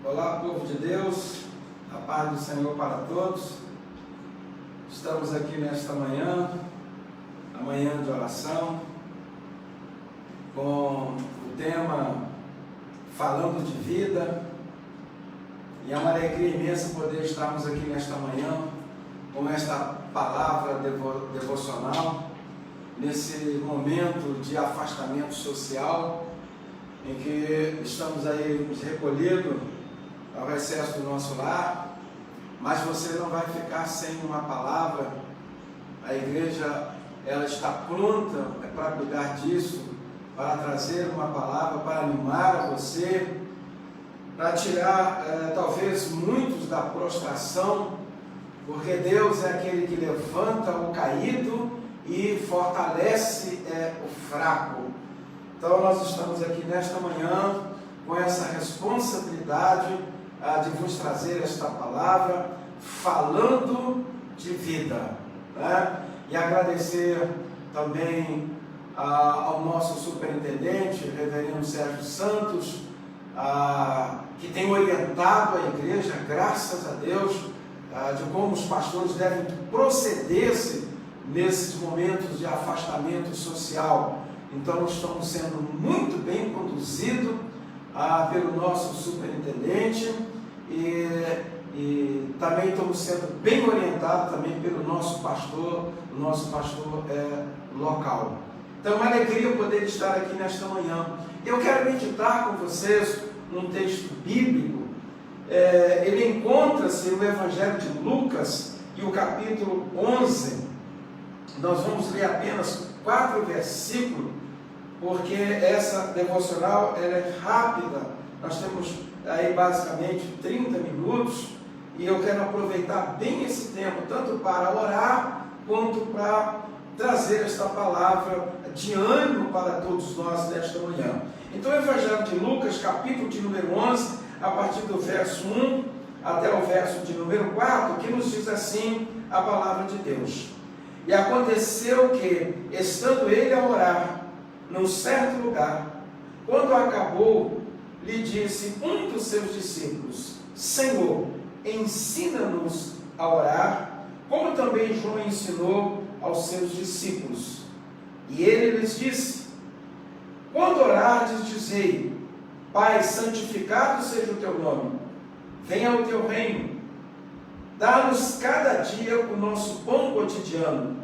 Olá, povo de Deus, a paz do Senhor para todos. Estamos aqui nesta manhã, a manhã de oração, com o tema Falando de Vida, e é uma alegria imensa poder estarmos aqui nesta manhã, com esta palavra devocional, nesse momento de afastamento social, em que estamos aí nos recolhendo ao recesso do nosso lar, mas você não vai ficar sem uma palavra. A igreja, ela está pronta para cuidar disso, para trazer uma palavra, para animar a você, para tirar talvez muitos da prostração, porque Deus é aquele que levanta o caído e fortalece o fraco. Então nós estamos aqui nesta manhã com essa responsabilidade de vos trazer esta palavra, falando de vida, né? E agradecer também ao nosso superintendente, reverendo Sérgio Santos, que tem orientado a igreja, graças a Deus, de como os pastores devem proceder-se nesses momentos de afastamento social. Então estamos sendo muito bem conduzidos pelo nosso superintendente e também estamos sendo bem orientados também pelo nosso pastor local. Então é uma alegria poder estar aqui nesta manhã. Eu quero meditar com vocês um texto bíblico. Ele encontra-se no Evangelho de Lucas e o capítulo 11. Nós vamos ler apenas 4 versículos, porque essa devocional ela é rápida. Nós temos aí basicamente 30 minutos e eu quero aproveitar bem esse tempo, tanto para orar quanto para trazer esta palavra de ânimo para todos nós nesta manhã. Então o Evangelho de Lucas, capítulo de número 11, a partir do verso 1 até o verso de número 4, que nos diz assim a palavra de Deus. E aconteceu que, estando ele a orar num certo lugar, quando acabou, lhe disse um dos seus discípulos: Senhor, ensina-nos a orar, como também João ensinou aos seus discípulos. E ele lhes disse: quando orardes, dizei: Pai, santificado seja o teu nome, venha o teu reino, dá-nos cada dia o nosso pão cotidiano,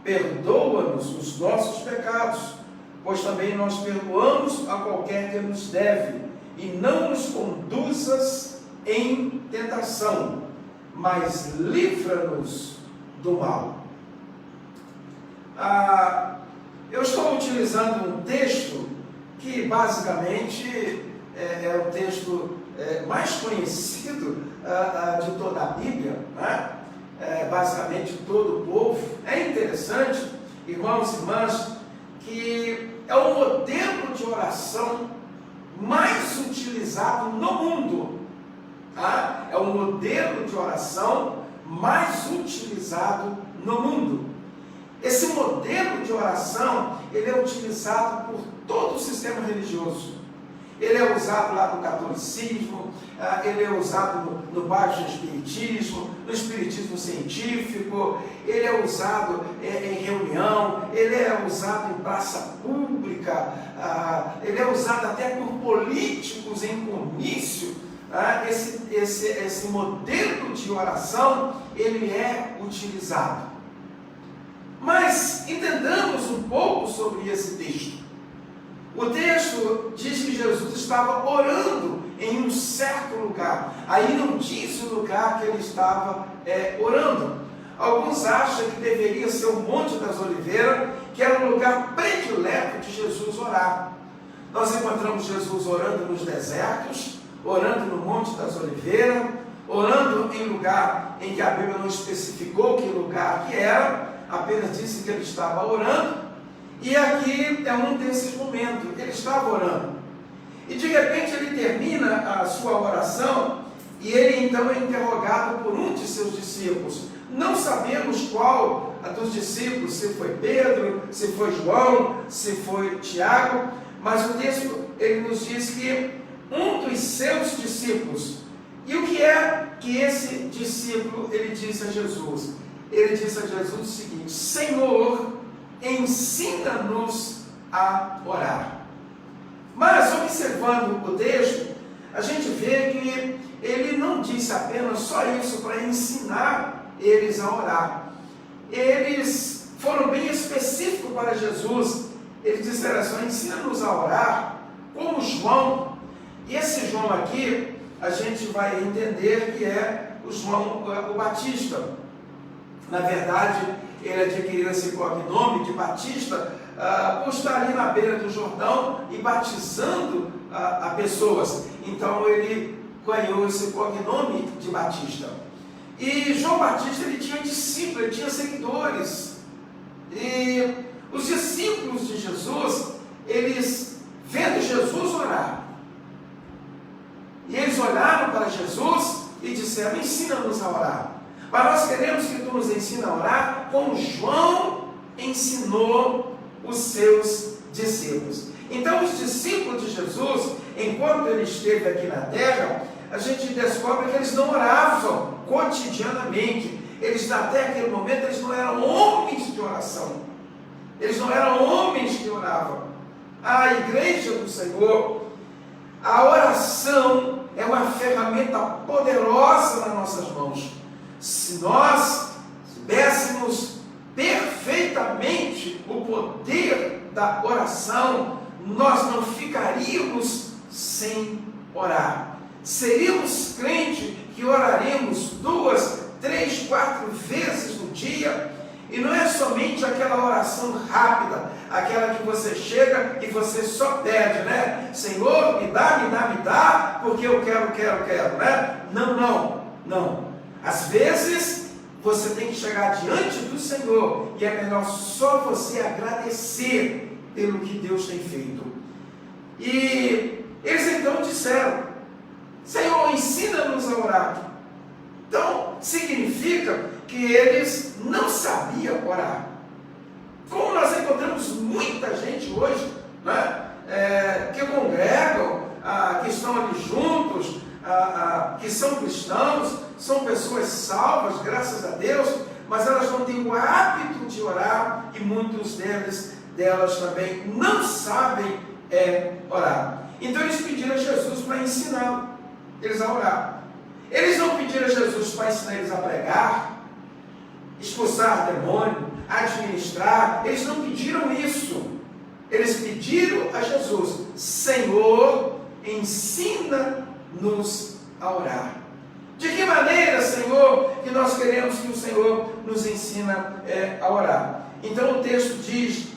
perdoa-nos os nossos pecados, pois também nós perdoamos a qualquer que nos deve, e não nos conduzas em tentação, mas livra-nos do mal. Eu estou utilizando um texto que basicamente é o texto mais conhecido de toda a Bíblia, né? Basicamente todo o povo. É interessante, irmãos e irmãs, que é o modelo de oração mais utilizado no mundo. Tá? É o modelo de oração mais utilizado no mundo. Esse modelo de oração, ele é utilizado por todo o sistema religioso. Ele é usado lá no catolicismo, ele é usado no baixo espiritismo, no espiritismo científico, ele é usado em reunião, ele é usado em praça pública, ele é usado até por políticos em comício. Esse modelo de oração, ele é utilizado. Mas entendamos um pouco sobre esse texto. O texto diz que Jesus estava orando em um certo lugar. Aí não diz o lugar que ele estava orando. Alguns acham que deveria ser o Monte das Oliveiras, que era o lugar predileto de Jesus orar. Nós encontramos Jesus orando nos desertos, orando no Monte das Oliveiras, orando em lugar em que a Bíblia não especificou que lugar que era, apenas disse que ele estava orando. E aqui é um desses momentos, ele estava orando. E de repente ele termina a sua oração e ele então é interrogado por um de seus discípulos. Não sabemos qual dos discípulos, se foi Pedro, se foi João, se foi Tiago, mas o texto ele nos diz que um dos seus discípulos. E o que é que esse discípulo ele disse a Jesus? Ele disse a Jesus o seguinte: Senhor, ensina-nos a orar. Mas observando o texto, a gente vê que ele não disse apenas só isso para ensinar eles a orar. Eles foram bem específicos para Jesus. Eles disseram assim: ensina-nos a orar como João. E esse João aqui, a gente vai entender que é o João o Batista. Na verdade, ele adquiriu esse nome de Batista por estar ali na beira do Jordão e batizando a pessoas. Então ele ganhou esse nome de Batista. E João Batista, ele tinha discípulos, ele tinha seguidores. E os discípulos de Jesus, eles vendo Jesus orar, e eles olharam para Jesus e disseram: ensina-nos a orar. Mas nós queremos que tu nos ensine a orar como João ensinou os seus discípulos. Então os discípulos de Jesus, enquanto ele esteve aqui na terra, a gente descobre que eles não oravam cotidianamente. Eles, até aquele momento, eles não eram homens de oração. Eles não eram homens que oravam. A igreja do Senhor, a oração é uma ferramenta poderosa nas nossas mãos. Se nós soubéssemos perfeitamente o poder da oração, nós não ficaríamos sem orar. Seríamos crentes que oraremos 2, 3, 4 vezes no dia. E não é somente aquela oração rápida, aquela que você chega e você só pede, né? Senhor, me dá, porque eu quero, né? Não. Às vezes, você tem que chegar diante do Senhor e é melhor só você agradecer pelo que Deus tem feito. E eles então disseram: Senhor, ensina-nos a orar. Então, significa que eles não sabiam orar. Como nós encontramos muita gente hoje, né, que congregam, que estão ali juntos, que são cristãos, são pessoas salvas, graças a Deus, mas elas não têm o hábito de orar e muitos delas também não sabem orar. Então eles pediram a Jesus para ensinar eles a orar. Eles não pediram a Jesus para ensinar eles a pregar, expulsar demônio, administrar. Eles não pediram isso. Eles pediram a Jesus: Senhor, ensina-nos a orar. De que maneira, Senhor, nós queremos que o Senhor nos ensina a orar. Então o texto diz: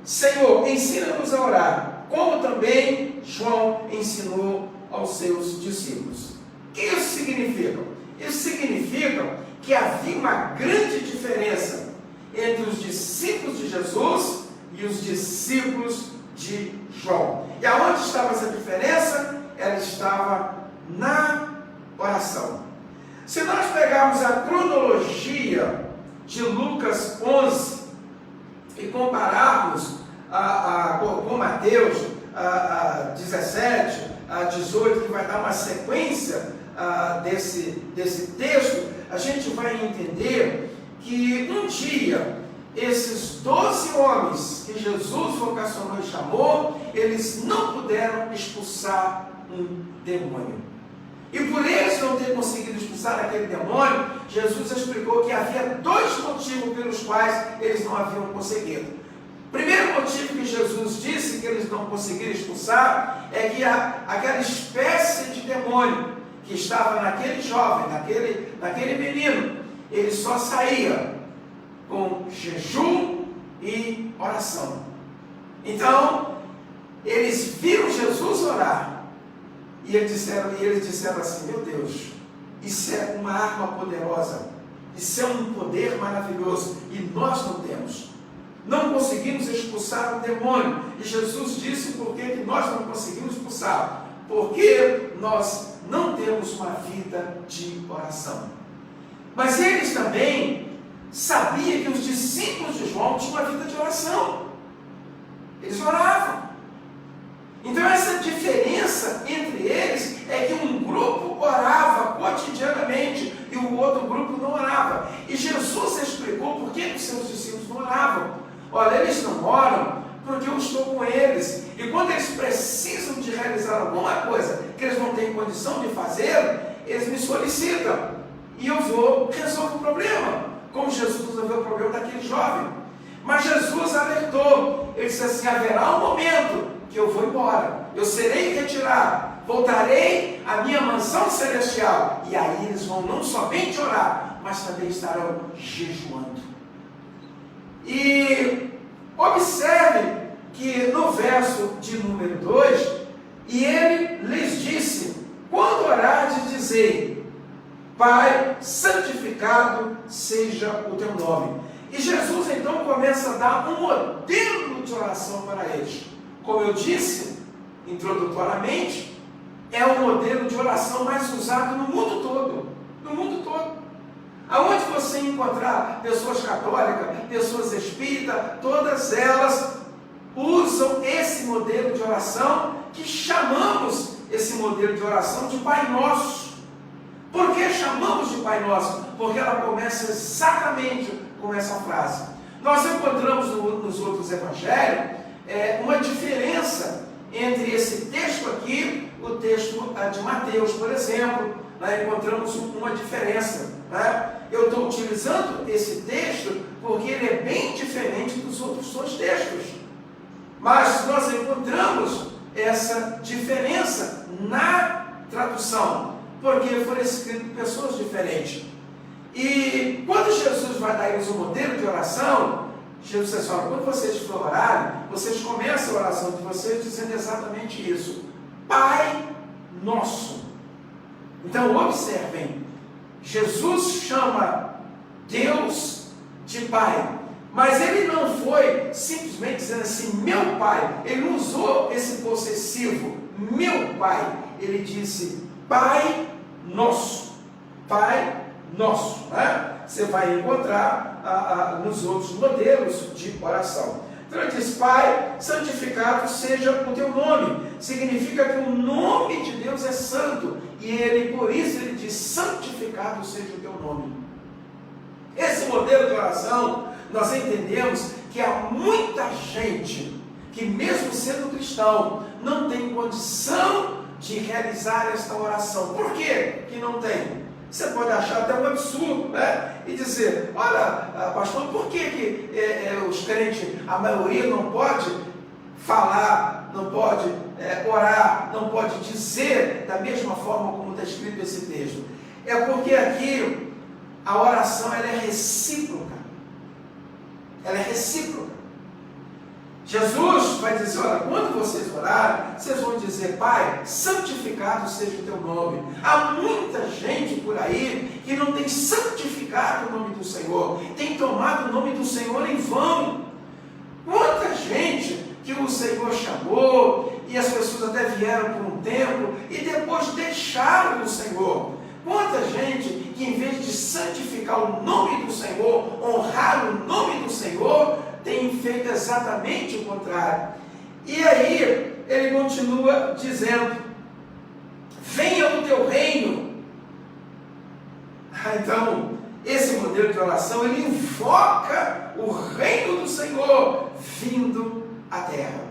Senhor, ensina-nos a orar, como também João ensinou aos seus discípulos. O que isso significa? Isso significa que havia uma grande diferença entre os discípulos de Jesus e os discípulos de João. E aonde estava essa diferença? Ela estava na oração. Se nós pegarmos a cronologia de Lucas 11 e compararmos com Mateus 17 a 18, que vai dar uma sequência desse texto, a gente vai entender que um dia esses 12 homens que Jesus vocacionou e chamou, eles não puderam expulsar um demônio. E por eles não ter conseguido expulsar aquele demônio, Jesus explicou que havia 2 motivos pelos quais eles não haviam conseguido. Primeiro motivo que Jesus disse que eles não conseguiram expulsar é que aquela espécie de demônio que estava naquele jovem, naquele menino, ele só saía com jejum e oração. Então, eles viram Jesus orar e eles disseram assim: meu Deus, isso é uma arma poderosa, isso é um poder maravilhoso e nós não temos. Não conseguimos expulsar o demônio. E Jesus disse por que nós não conseguimos expulsar: porque nós não temos uma vida de oração. Mas eles também sabiam que os discípulos de João tinham uma vida de oração. Eles oravam. Então essa diferença entre eles é que um grupo orava cotidianamente e o outro grupo não orava. E Jesus explicou por que os seus discípulos não oravam. Olha, eles não oram porque eu estou com eles. E quando eles precisam de realizar alguma coisa que eles não têm condição de fazer, eles me solicitam. E eu vou resolver o problema. Como Jesus resolveu o problema daquele jovem. Mas Jesus alertou. Ele disse assim: haverá um momento que eu vou embora. Eu serei retirado. Voltarei à minha mansão celestial. E aí eles vão não somente orar, mas também estarão jejuando. E observe que no verso de número 2, e ele lhes disse: quando orardes, dizei: Pai, santificado seja o teu nome. E Jesus então começa a dar um modelo de oração para eles. Como eu disse introdutoriamente, é o modelo de oração mais usado no mundo todo. No mundo todo. Aonde você encontrar pessoas católicas, pessoas espíritas, todas elas usam esse modelo de oração, que chamamos esse modelo de oração de Pai Nosso. Por que chamamos de Pai Nosso? Porque ela começa exatamente com essa frase. Nós encontramos nos outros evangelhos uma diferença entre esse texto aqui, o texto de Mateus, por exemplo. Nós encontramos uma diferença. Eu estou utilizando esse texto porque ele é bem diferente dos outros 2 textos. Mas nós encontramos essa diferença na tradução, porque foram escritas por pessoas diferentes. E quando Jesus vai dar eles um modelo de oração, Jesus disse: olha, quando vocês for orarem, vocês começam a oração de vocês dizendo exatamente isso: Pai Nosso. Então observem, Jesus chama Deus de Pai, mas ele não foi simplesmente dizendo assim: meu Pai. Ele não usou esse possessivo, meu Pai. Ele disse: Pai Nosso. Pai Nosso. Você vai encontrar nos outros modelos de oração. Então ele diz: Pai, santificado seja o teu nome. Significa que o nome de Deus é santo. E ele, por isso, ele diz: santificado seja o teu nome. Esse modelo de oração, nós entendemos que há muita gente que, mesmo sendo cristão, não tem condição de realizar esta oração. Por quê que não tem? Você pode achar até um absurdo, e dizer: olha, pastor, por que os crentes, a maioria, não pode falar, não pode orar, não pode dizer da mesma forma como está escrito esse texto? É porque aqui a oração ela é recíproca. Ela é recíproca. Jesus vai dizer, olha, quando vocês orarem, vocês vão dizer, Pai, santificado seja o teu nome. Há muita gente por aí que não tem santificado o nome do Senhor, tem tomado o nome do Senhor em vão. Quanta gente que o Senhor chamou, e as pessoas até vieram por um tempo, e depois deixaram o Senhor. Quanta gente que em vez de santificar o nome do Senhor, honrar o nome do Senhor, tem feito exatamente o contrário. E aí, ele continua dizendo, venha o teu reino. Então, esse modelo de oração, ele invoca o reino do Senhor vindo à terra.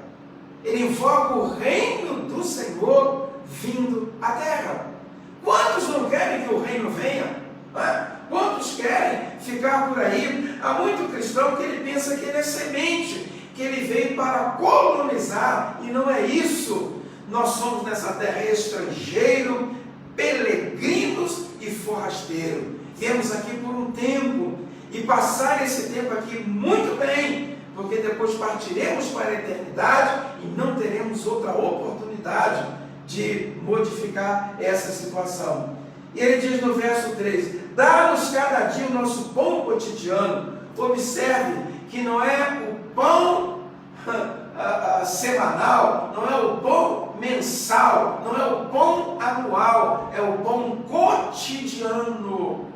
Ele invoca o reino do Senhor vindo à terra. Quantos não querem que o reino venha? Quantos querem ficar por aí? Há muito cristão que ele pensa que ele é semente, que ele veio para colonizar, e não é isso. Nós somos nessa terra estrangeiro, peregrinos e forrasteiros. Viemos aqui por um tempo, e passar esse tempo aqui muito bem, porque depois partiremos para a eternidade e não teremos outra oportunidade de modificar essa situação. E ele diz no verso 3, dá-nos cada dia o nosso pão cotidiano. Observe que não é o pão semanal, não é o pão mensal, não é o pão anual, é o pão cotidiano.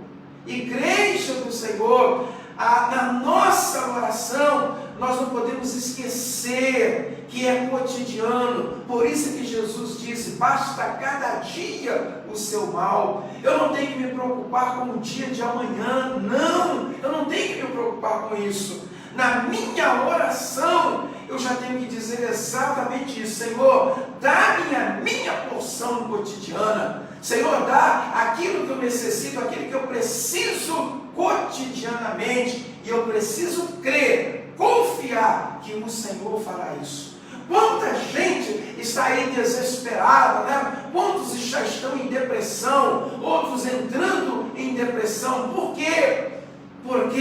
Igreja do Senhor, na nossa oração, nós não podemos esquecer que é cotidiano. Por isso que Jesus disse, basta cada dia o seu mal. Eu não tenho que me preocupar com o dia de amanhã, não, eu não tenho que me preocupar com isso. Na minha oração, eu já tenho que dizer exatamente isso. Senhor, dá-me a minha porção cotidiana. Senhor, dá aquilo que eu necessito, aquilo que eu preciso cotidianamente. E eu preciso crer, confiar que o Senhor fará isso. Quanta gente está aí desesperada, né? Quantos já estão em depressão, outros entrando em depressão. Por quê? Porque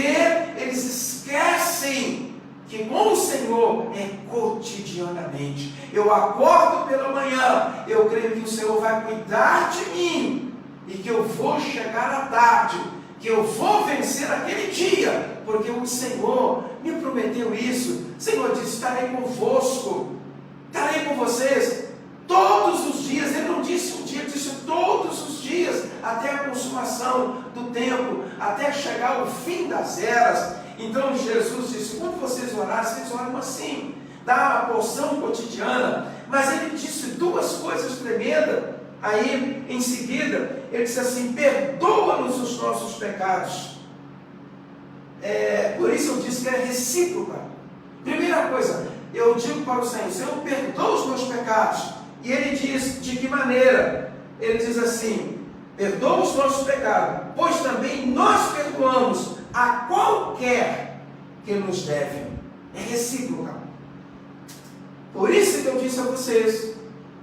eles esquecem que com o Senhor é cotidianamente. Eu acordo pela manhã, eu creio que o Senhor vai cuidar de mim, e que eu vou chegar à tarde, que eu vou vencer aquele dia, porque o Senhor me prometeu isso. O Senhor disse, estarei convosco, estarei com vocês todos os dias. Ele não disse um dia, ele disse todos os dias, até a consumação do tempo, até chegar ao fim das eras. Então Jesus disse, quando vocês orarem, vocês oram assim, dá a porção cotidiana. Mas ele disse duas coisas tremendas. Aí, em seguida, ele disse assim, perdoa-nos os nossos pecados. Por isso eu disse que é recíproca. Primeira coisa, eu digo para o Senhor, Senhor, perdoa os meus pecados. E ele diz, de que maneira? Ele diz assim, perdoa os nossos pecados, pois também nós perdoamos a qualquer que nos deve. É recíproca. Por isso que eu disse a vocês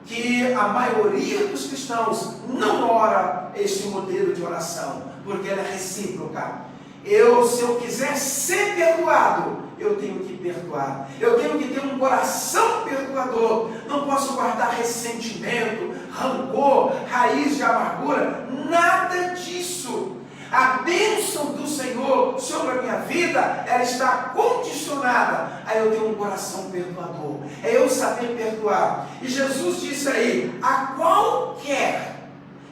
que a maioria dos cristãos não ora este modelo de oração, porque ela é recíproca. Se eu quiser ser perdoado, eu tenho que perdoar. Eu tenho que ter um coração perdoador. Não posso guardar ressentimento, rancor, raiz de amargura, nada disso. A bênção do Senhor sobre a minha vida, ela está condicionada a eu ter um coração perdoador, é eu saber perdoar. E Jesus disse aí, a qualquer,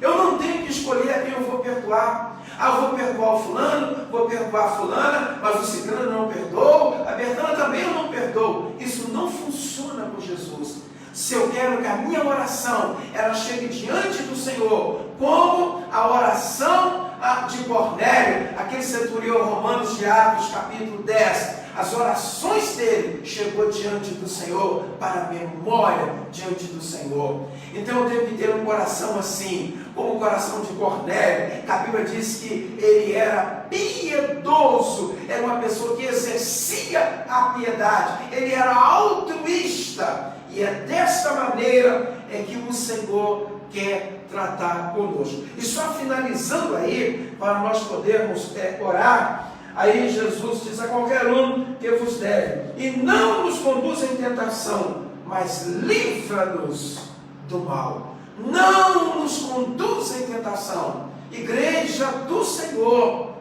eu não tenho que escolher a quem eu vou perdoar. Eu vou perdoar o fulano, vou perdoar a fulana, mas o ciclano eu não perdoo, a Bertana também eu não perdoo. Isso não funciona com Jesus. Se eu quero que a minha oração, ela chegue diante do Senhor, como a oração de Cornélio, aquele centurião Romanos de Atos, capítulo 10, as orações dele chegou diante do Senhor, para a memória diante do Senhor. Então eu tenho que ter um coração assim, como o coração de Cornélio. A Bíblia diz que ele era piedoso, era uma pessoa que exercia a piedade, ele era altruísta, e é desta maneira que o Senhor quer tratar conosco. E só finalizando aí, para nós podermos orar, aí Jesus diz a qualquer um que vos deve, e não nos conduz em tentação, mas livra-nos do mal. Não nos conduz em tentação. Igreja do Senhor,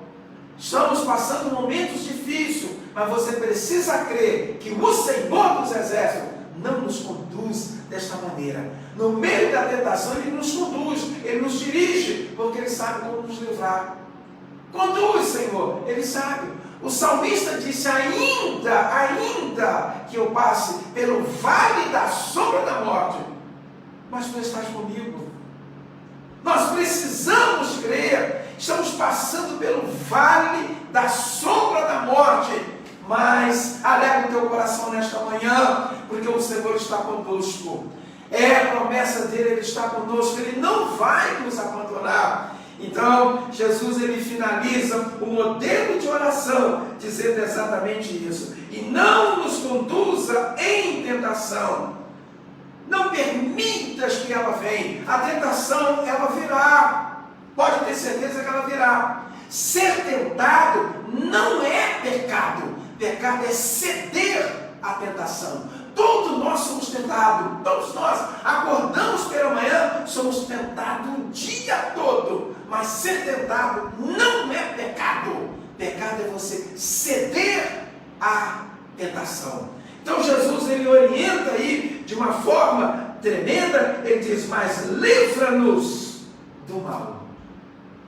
estamos passando momentos difíceis, mas você precisa crer que o Senhor dos Exércitos não nos conduz desta maneira. No meio da tentação Ele nos conduz, Ele nos dirige, porque Ele sabe como nos livrar. Conduz, Senhor, Ele sabe. O salmista disse, ainda que eu passe pelo vale da sombra da morte, mas Tu estás comigo. Nós precisamos crer. Estamos passando pelo vale da sombra da morte, mas alegra o teu coração nesta manhã, porque o Senhor está conosco. É a promessa dele, Ele está conosco, Ele não vai nos abandonar. Então, Jesus, Ele finaliza o modelo de oração, dizendo exatamente isso. E não nos conduza em tentação. Não permitas que ela venha. A tentação, ela virá. Pode ter certeza que ela virá. Ser tentado não é pecado. Pecado é ceder à tentação. Todos nós somos tentados. Todos nós acordamos pela manhã, somos tentados o dia todo. Mas ser tentado não é pecado. Pecado é você ceder à tentação. Então Jesus, Ele orienta aí de uma forma tremenda. Ele diz, mas livra-nos do mal.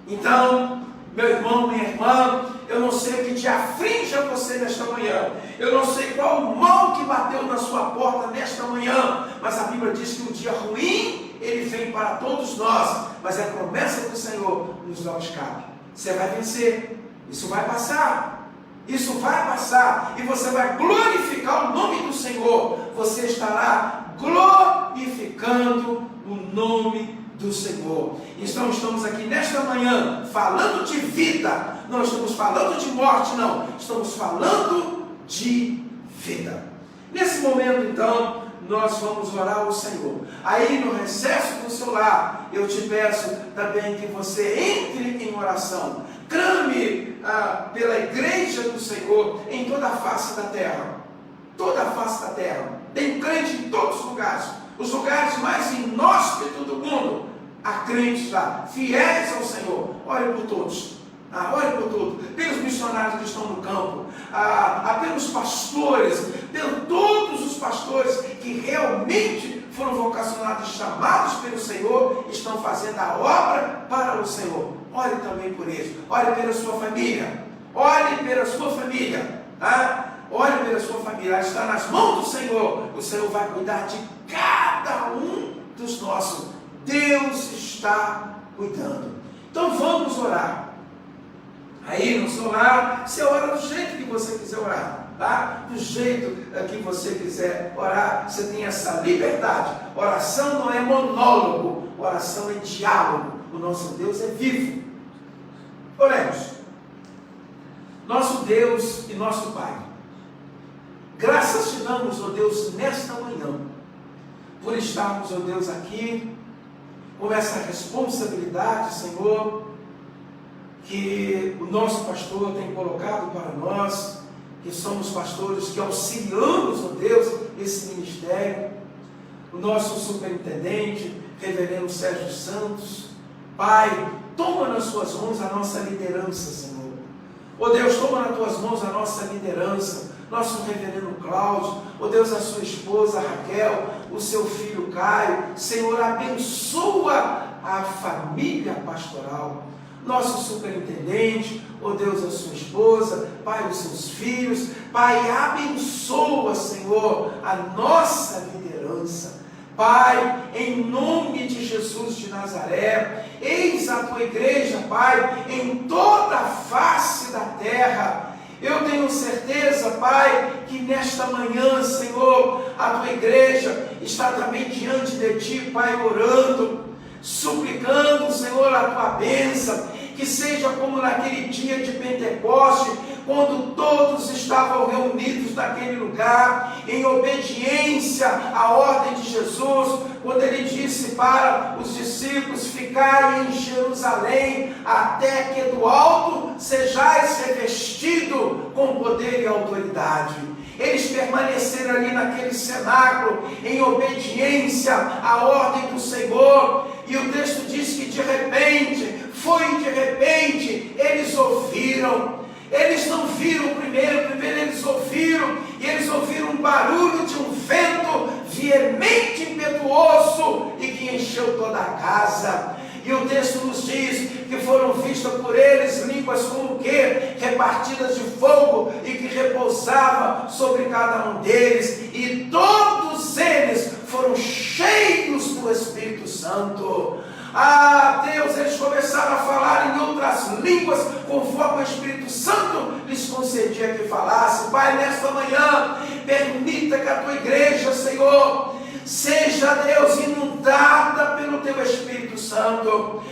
Então, meu irmão, minha irmã, eu não sei o que te aflige a você nesta manhã. Eu não sei qual o mal que bateu na sua porta nesta manhã. Mas a Bíblia diz que um dia ruim, ele vem para todos nós. Mas é a promessa do Senhor nos dá o escape. Você vai vencer. Isso vai passar. Isso vai passar. E você vai glorificar o nome do Senhor. Você estará glorificando o nome do Senhor. Então estamos aqui nesta manhã falando de vida. Não estamos falando de morte, não. Estamos falando de vida. Nesse momento, então, nós vamos orar ao Senhor. Aí no recesso do seu lar, eu te peço também que você entre em oração. Clame pela igreja do Senhor em toda a face da terra. Toda a face da terra. Tem crente em todos os lugares. Os lugares mais inóspitos do mundo. Há crentes lá, fiéis ao Senhor. Ore por todos. Ore por todos. Pelos missionários que estão no campo. Pelos pastores. Por todos os pastores que realmente foram vocacionados, chamados pelo Senhor, estão fazendo a obra para o Senhor. Ore também por eles. Ore pela sua família. Ore pela sua família. Ore pela sua família. Está nas mãos do Senhor. O Senhor vai cuidar de cada um dos nossos. Deus está cuidando. Então vamos orar. Aí no seu lar, você ora do jeito que você quiser orar. Tá? Do jeito que você quiser orar, você tem essa liberdade. Oração não é monólogo, oração é diálogo. O nosso Deus é vivo. Oremos. Nosso Deus e nosso Pai, graças te damos, ó Deus, nesta manhã, por estarmos, ó Deus, aqui, com essa responsabilidade, Senhor, que o nosso pastor tem colocado para nós, que somos pastores que auxiliamos, ó Deus, esse ministério, o nosso superintendente, reverendo Sérgio Santos. Pai, toma nas tuas mãos a nossa liderança, Senhor. Ó Deus, toma nas tuas mãos a nossa liderança, nosso reverendo Cláudio, ó Deus, a sua esposa Raquel, o seu filho Caio. Senhor, abençoa a família pastoral, nosso superintendente, ó Deus, a sua esposa, Pai, os seus filhos. Pai, abençoa, Senhor, a nossa liderança. Pai, em nome de Jesus de Nazaré, eis a tua igreja, Pai, em toda a face da terra. Eu tenho certeza, Pai, que nesta manhã, Senhor, a tua igreja está também diante de ti, Pai, orando, suplicando, Senhor, a tua bênção, que seja como naquele dia de Pentecoste, quando todos estavam reunidos naquele lugar, em obediência à ordem de Jesus, quando ele disse para os discípulos: ficai em Jerusalém, até que do alto sejais revestido com poder e autoridade. Eles permaneceram ali naquele cenáculo, em obediência à ordem do Senhor, e o texto diz que de repente, eles ouviram. Eles não viram primeiro eles ouviram, e eles ouviram um barulho de um vento veemente, impetuoso, e que encheu toda a casa. E o texto nos diz que foram vistas por eles línguas como o quê? Repartidas de fogo, e que repousava sobre cada um deles, e todos eles foram cheios do Espírito Santo. Deus, eles começaram a falar em outras línguas, conforme o Espírito Santo lhes concedia que falasse. Pai, nesta manhã, permita que a tua igreja, Senhor, seja, Deus, inundada pelo teu Espírito Santo.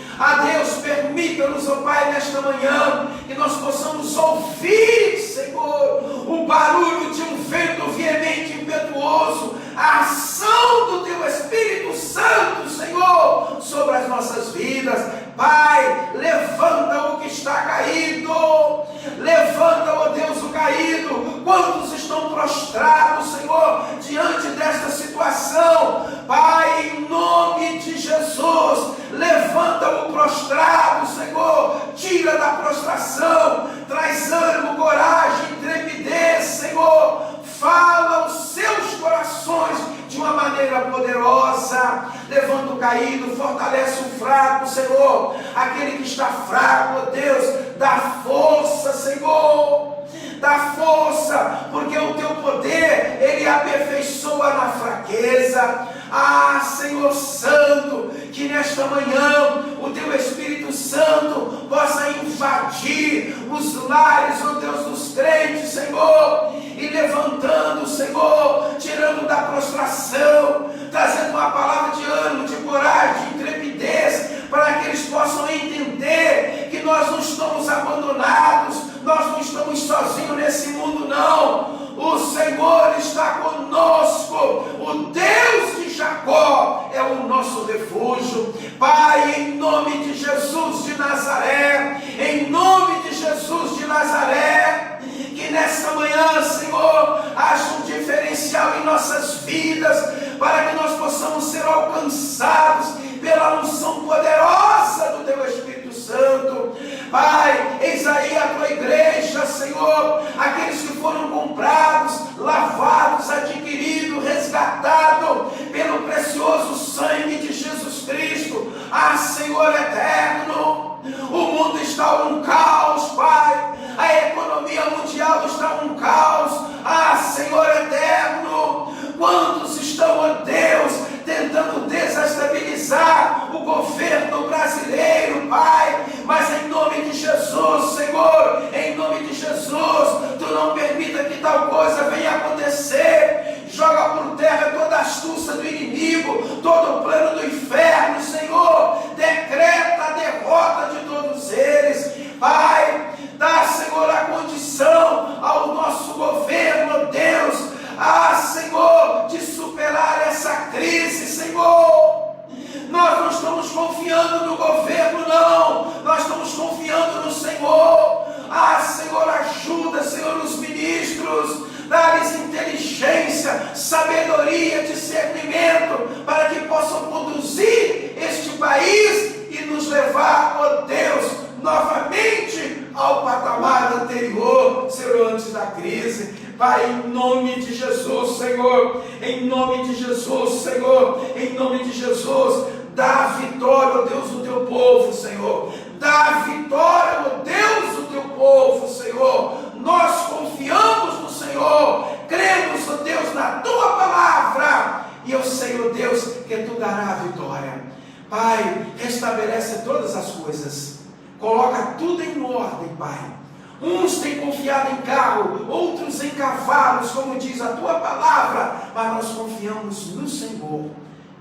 Deus, permita-nos, ó Pai, nesta manhã, que nós possamos ouvir, Senhor, o barulho de um vento veemente, impetuoso, a ação do teu Espírito Santo, Senhor, sobre as nossas vidas. Pai, levanta o que está caído, levanta, ó Deus, o caído. Quantos estão prostrados, Senhor, diante desta situação? Pai, em nome de Jesus, levanta o prostrado, Senhor, tira da prostração, traz ânimo, coragem, intrepidez, Senhor. Fala aos seus corações de uma maneira poderosa. Levanta o caído, fortalece o fraco, Senhor. Aquele que está fraco, ó Deus, dá força, Senhor. Dá força, porque o teu poder, ele aperfeiçoa na fraqueza. Senhor Santo, que nesta manhã o teu Espírito Santo possa invadir os lares, ó Deus, dos crentes, Senhor, e levantando, Senhor, tirando da prostração, trazendo uma palavra de ânimo, de coragem, de intrepidez, para que eles possam entender que nós não estamos abandonados, nós não estamos sozinhos nesse mundo, não. O Senhor está conosco, o Deus de Jacó é o nosso refúgio. Pai, em nome de Jesus de Nazaré, em nome de Jesus de Nazaré, que nesta manhã, Senhor, haja um diferencial em nossas vidas, para que nós possamos ser alcançados pela unção poderosa do teu Espírito Santo. Pai, eis aí a tua igreja, Senhor, aqueles que foram comprados, lavados, adquiridos, resgatados pelo precioso sangue de Jesus Cristo. Senhor eterno, o mundo está um caos, Pai, a economia mundial está um caos. Senhor eterno, quantos estão, ó Deus, tentando desestabilizar o governo brasileiro, Pai, mas em nome de Jesus, Senhor, em nome de Jesus, tu não permita que tal coisa venha acontecer. Joga por terra toda a astúcia do inimigo, todo o plano do inferno, Senhor, decreta a derrota de todos eles. Pai, dá, Senhor, a condição ao nosso governo, Deus, Senhor, de superar essa crise, Senhor. Nós não estamos confiando no governo, não, nós estamos confiando no Senhor. Senhor, ajuda, Senhor, os ministros, dá-lhes inteligência, sabedoria, discernimento, para que possam conduzir este país e nos levar, ó Deus, novamente ao patamar anterior, Senhor, antes da crise. Pai, em nome de Jesus, Senhor, em nome de Jesus, Senhor, em nome de Jesus, dá vitória, ó Deus, do teu povo, Senhor, dá vitória, ó Deus, do teu povo, Senhor. Nós confiamos no Senhor, cremos, ó Deus, na tua palavra, e eu sei, ó Deus, que tu dará a vitória. Pai, restabelece todas as coisas, coloca tudo em ordem, Pai. Uns têm confiado em carro, outros em cavalos, como diz a tua palavra, mas nós confiamos no Senhor.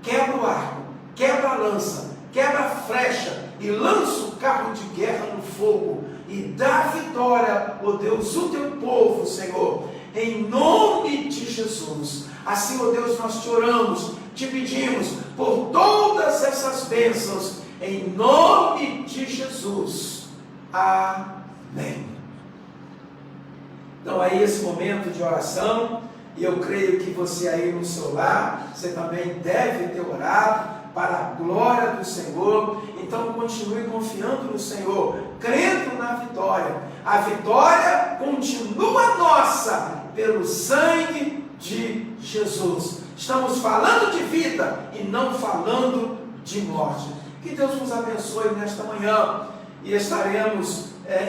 Quebra o arco, quebra a lança, quebra a flecha, e lança o carro de guerra no fogo, e dá vitória, ó Deus, o teu povo, Senhor, em nome de Jesus. Assim, ó Deus, nós te oramos, te pedimos por todas essas bênçãos, em nome de Jesus. Amém. Então aí esse momento de oração, e eu creio que você aí no seu lar, você também deve ter orado para a glória do Senhor. Então continue confiando no Senhor, crendo na vitória. A vitória continua nossa pelo sangue de Jesus. Estamos falando de vida e não falando de morte. Que Deus nos abençoe nesta manhã, e estaremos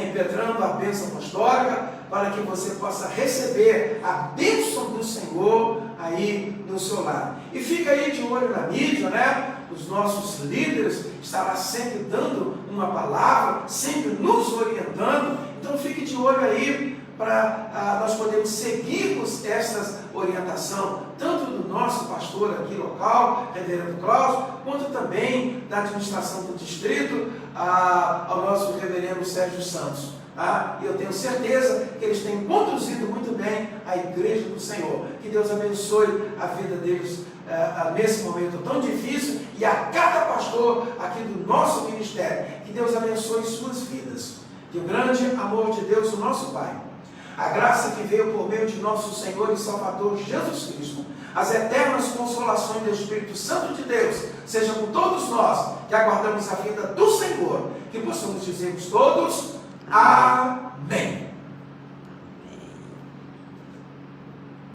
impetrando a bênção apostólica para que você possa receber a bênção do Senhor aí no seu lar. E fica aí de olho na mídia, né? Os nossos líderes estarão sempre dando uma palavra, sempre nos orientando. Então fique de olho aí para nós podermos seguirmos essa orientação, tanto do nosso pastor aqui local, reverendo Cláudio, quanto também da administração do distrito, ao nosso reverendo Sérgio Santos. E eu tenho certeza que eles têm conduzido muito bem a igreja do Senhor. Que Deus abençoe a vida deles nesse momento tão difícil, e a cada pastor aqui do nosso ministério. Que Deus abençoe suas vidas. Que o grande amor de Deus, o nosso Pai, a graça que veio por meio de nosso Senhor e Salvador Jesus Cristo, as eternas consolações do Espírito Santo de Deus, seja com todos nós que aguardamos a vida do Senhor, que possamos dizer todos: Amém.